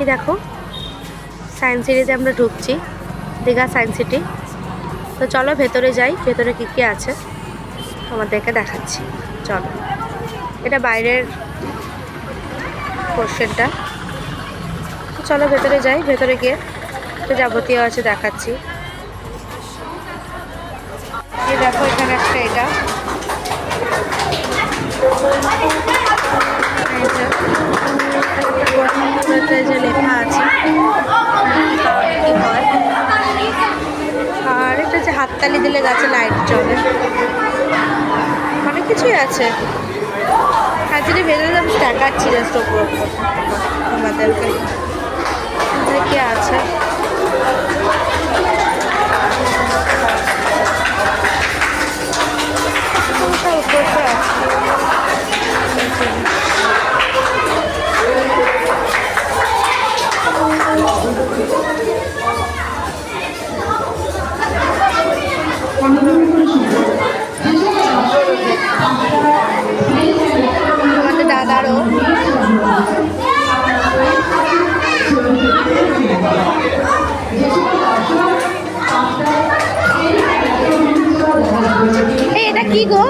এই দেখো সায়েন্স সিটিতে আমরা ঢুকছি, দীঘা সায়েন্স সিটি। তো চলো ভেতরে যাই, ভেতরে কী কী আছে তোমাদেরকে দেখাচ্ছি। চলো, এটা বাইরের পোর্শনটা। চলো ভেতরে যাই, ভেতরে গিয়ে তো যাবতীয় আছে দেখাচ্ছি। এই দেখো এখানে একটা এটা যে লেখা আছে কি হয়, আর এটা যে হাততালি দিলে গাছে লাইট জ্বলে, অনেক কিছুই আছে। যদি ভেতরে আমি দেখাচ্ছি জাস্ট ওপর আমাদেরকে কি আছে। আমাদের দাদারও এটা কি গো?